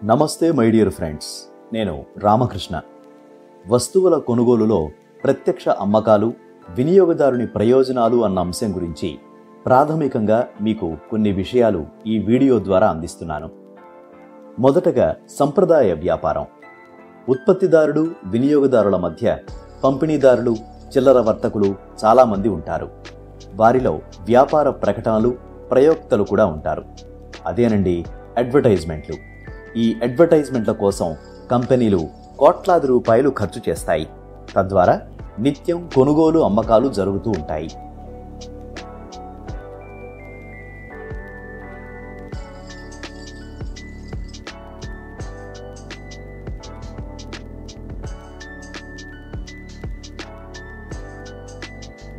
నమస్తే my dear friends, నేను రామకృష్ణ. వస్తువుల కొనుగోలులో ప్రత్యక్ష అమ్మకాలు, వినియోగదారుని ప్రయోజనాలు అన్న అంశం గురించి ప్రాథమికంగా మీకు కొన్ని విషయాలు ఈ వీడియో ద్వారా అందిస్తున్నాను. మొదటగా సంప్రదాయ వ్యాపారం. ఉత్పత్తిదారుడు, వినియోగదారుల మధ్య పంపిణీదారులు, చిల్లర వర్తకులు చాలామంది ఉంటారు. వారిలో వ్యాపార ప్రకటనలు, ప్రయోక్తలు కూడా ఉంటారు. అదేనండి అడ్వర్టైజ్మెంట్లు. ఈ అడ్వర్టైజ్మెంట్ల కోసం కంపెనీలు కోట్లాది రూపాయలు ఖర్చు చేస్తాయి. తద్వారా నిత్యం కొనుగోలు, అమ్మకాలు జరుగుతూ ఉంటాయి.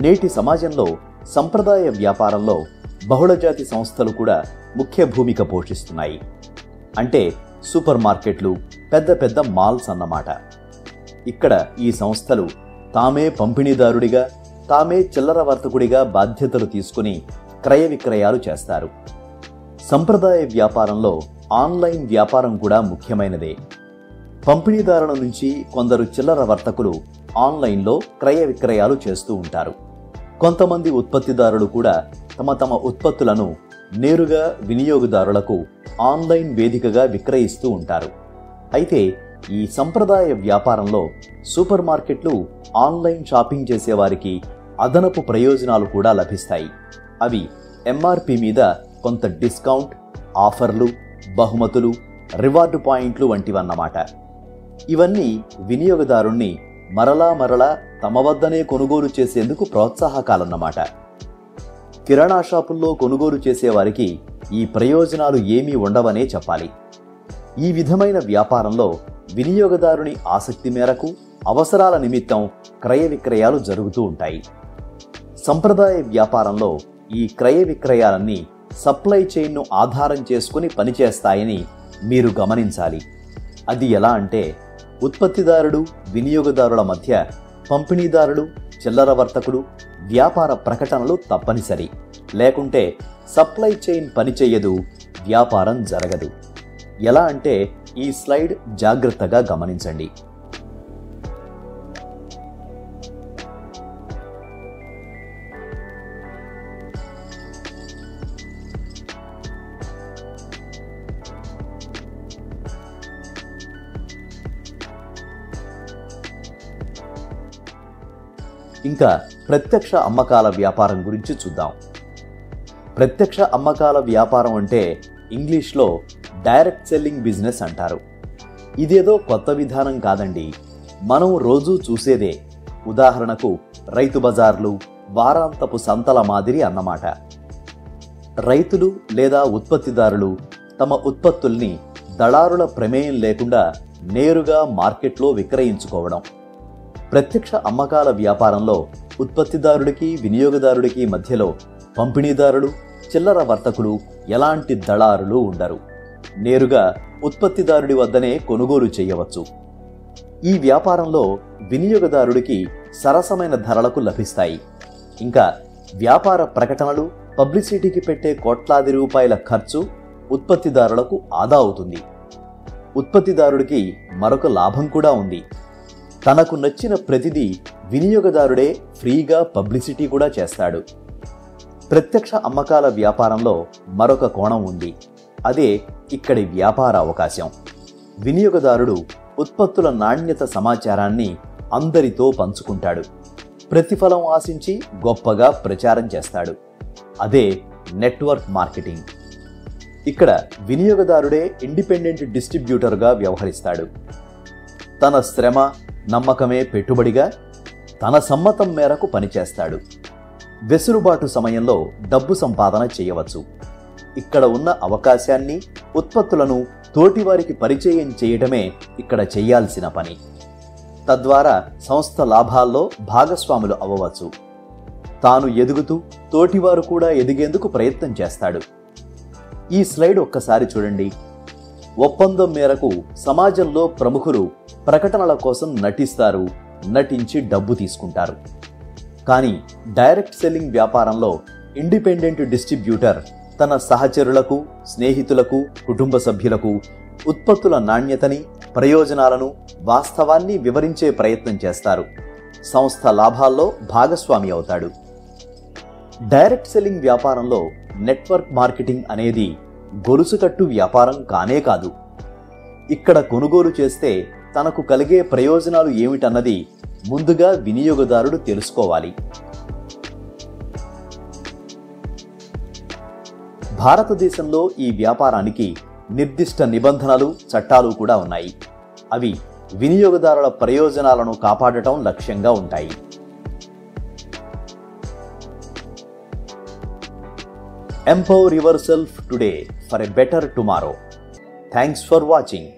నేటి సమాజంలో సంప్రదాయ వ్యాపారంలో బహుళజాతి సంస్థలు కూడా ముఖ్య భూమిక పోషిస్తున్నాయి. అంటే సూపర్ మార్కెట్లు, పెద్ద పెద్ద మాల్స్ అన్నమాట. ఇక్కడ ఈ సంస్థలు తామే పంపిణీదారుడిగా, తామే చిల్లర వర్తకుడిగా బాధ్యతలు తీసుకుని క్రయ విక్రయాలు చేస్తారు. సంప్రదాయ వ్యాపారంలో ఆన్లైన్ వ్యాపారం కూడా ముఖ్యమైనదే. పంపిణీదారుల నుంచి కొందరు చిల్లర వర్తకులు ఆన్లైన్లో క్రయ విక్రయాలు చేస్తూ ఉంటారు. కొంతమంది ఉత్పత్తిదారులు కూడా తమ ఉత్పత్తులను నేరుగా వినియోగదారులకు ఆన్లైన్ వేదికగా విక్రయిస్తూ ఉంటారు. అయితే ఈ సంప్రదాయ వ్యాపారంలో సూపర్ మార్కెట్లు ఆన్లైన్ షాపింగ్ చేసేవారికి అదనపు ప్రయోజనాలు కూడా లభిస్తాయి. అవి ఎంఆర్పి మీద కొంత డిస్కౌంట్, ఆఫర్లు, బహుమతులు, రివార్డు పాయింట్లు వంటివన్నమాట. ఇవన్నీ వినియోగదారుణ్ణి మరలా తమ వద్దనే కొనుగోలు చేసేందుకు ప్రోత్సాహకాలన్నమాట. కిరాణా షాపుల్లో కొనుగోలు చేసేవారికి ఈ ప్రయోజనాలు ఏమీ ఉండవనే చెప్పాలి. ఈ విధమైన వ్యాపారంలో వినియోగదారుని ఆసక్తి మేరకు, అవసరాల నిమిత్తం క్రయ విక్రయాలు జరుగుతూ ఉంటాయి. సంప్రదాయ వ్యాపారంలో ఈ క్రయ విక్రయాలన్నీ సప్లై చైన్ను ఆధారం చేసుకుని పనిచేస్తాయని మీరు గమనించాలి. అది ఎలా అంటే, ఉత్పత్తిదారుడు, వినియోగదారుల మధ్య పంపిణీదారులు, చిల్లర వర్తకులు వ్యాపార ప్రకటనలు తప్పనిసరి. లేకుంటే సప్లై చైన్ పనిచేయదు, వ్యాపారం జరగదు. ఎలా అంటే ఈ స్లైడ్ జాగ్రత్తగా గమనించండి. ఇంకా ప్రత్యక్ష అమ్మకాల వ్యాపారం గురించి చూద్దాం. ప్రత్యక్ష అమ్మకాల వ్యాపారం అంటే ఇంగ్లీష్లో డైరెక్ట్ సెల్లింగ్ బిజినెస్ అంటారు. ఇదేదో కొత్త విధానం కాదండి, మనం రోజూ చూసేదే. ఉదాహరణకు రైతు బజార్లు, వారాంతపు సంతల మాదిరి అన్నమాట. రైతులు లేదా ఉత్పత్తిదారులు తమ ఉత్పత్తుల్ని దళారుల ప్రమేయం లేకుండా నేరుగా మార్కెట్లో విక్రయించుకోవడం. ప్రత్యక్ష అమ్మకాల వ్యాపారంలో ఉత్పత్తిదారుడికి, వినియోగదారుడికి మధ్యలో పంపిణీదారులు, చిల్లర వర్తకులు, ఎలాంటి దళారులు ఉండరు. నేరుగా ఉత్పత్తిదారుడి వద్దనే కొనుగోలు చేయవచ్చు. ఈ వ్యాపారంలో వినియోగదారుడికి సరసమైన ధరలకు లభిస్తాయి. ఇంకా వ్యాపార ప్రకటనలు, పబ్లిసిటీకి పెట్టే కోట్లాది రూపాయల ఖర్చు ఉత్పత్తిదారులకు ఆదా అవుతుంది. ఉత్పత్తిదారుడికి మరొక లాభం కూడా ఉంది. తనకు నచ్చిన ప్రతిదీ వినియోగదారుడే ఫ్రీగా పబ్లిసిటీ కూడా చేస్తాడు. ప్రత్యక్ష అమ్మకాల వ్యాపారంలో మరొక కోణం ఉంది. అదే ఇక్కడి వ్యాపార అవకాశం. వినియోగదారుడు ఉత్పత్తుల నాణ్యత సమాచారాన్ని అందరితో పంచుకుంటాడు. ప్రతిఫలం ఆశించి గొప్పగా ప్రచారం చేస్తాడు. అదే నెట్వర్క్ మార్కెటింగ్. ఇక్కడ వినియోగదారుడే ఇండిపెండెంట్ డిస్ట్రిబ్యూటర్గా వ్యవహరిస్తాడు. తన శ్రమ, నమ్మకమే పెట్టుబడిగా తన సమ్మతం మేరకు పనిచేస్తాడు. వెసులుబాటు సమయంలో డబ్బు సంపాదన చేయవచ్చు. ఇక్కడ ఉన్న అవకాశాన్ని, ఉత్పత్తులను తోటివారికి పరిచయం చేయటమే ఇక్కడ చేయాల్సిన పని. తద్వారా సంస్థ లాభాల్లో భాగస్వాములు అవ్వవచ్చు. తాను ఎదుగుతూ తోటివారు కూడా ఎదిగేందుకు ప్రయత్నం చేస్తాడు. ఈ స్లైడ్ ఒక్కసారి చూడండి. ఒప్పందం మేరకు సమాజంలో ప్రముఖులు ప్రకటనల కోసం నటిస్తారు, నటించి డబ్బు తీసుకుంటారు. కానీ డైరెక్ట్ సెల్లింగ్ వ్యాపారంలో ఇండిపెండెంట్ డిస్ట్రిబ్యూటర్ తన సహచరులకు, స్నేహితులకు, కుటుంబ సభ్యులకు ఉత్పత్తుల నాణ్యతని, ప్రయోజనాలను, వాస్తవాన్ని వివరించే ప్రయత్నం చేస్తారు. సంస్థ లాభాల్లో భాగస్వామి అవుతాడు. డైరెక్ట్ సెల్లింగ్ వ్యాపారంలో నెట్వర్క్ మార్కెటింగ్ అనేది గొలుసుకట్టు వ్యాపారం కానే కాదు. ఇక్కడ కొనుగోలు చేస్తే తనకు కలిగే ప్రయోజనాలు ఏమిటన్నది ముందుగా వినియోగదారుడు తెలుసుకోవాలి. భారతదేశంలో ఈ వ్యాపారానికి నిర్దిష్ట నిబంధనలు, చట్టాలు కూడా ఉన్నాయి. అవి వినియోగదారుల ప్రయోజనాలను కాపాడటం లక్ష్యంగా ఉంటాయి. Empower yourself today for a better tomorrow. Thanks for watching.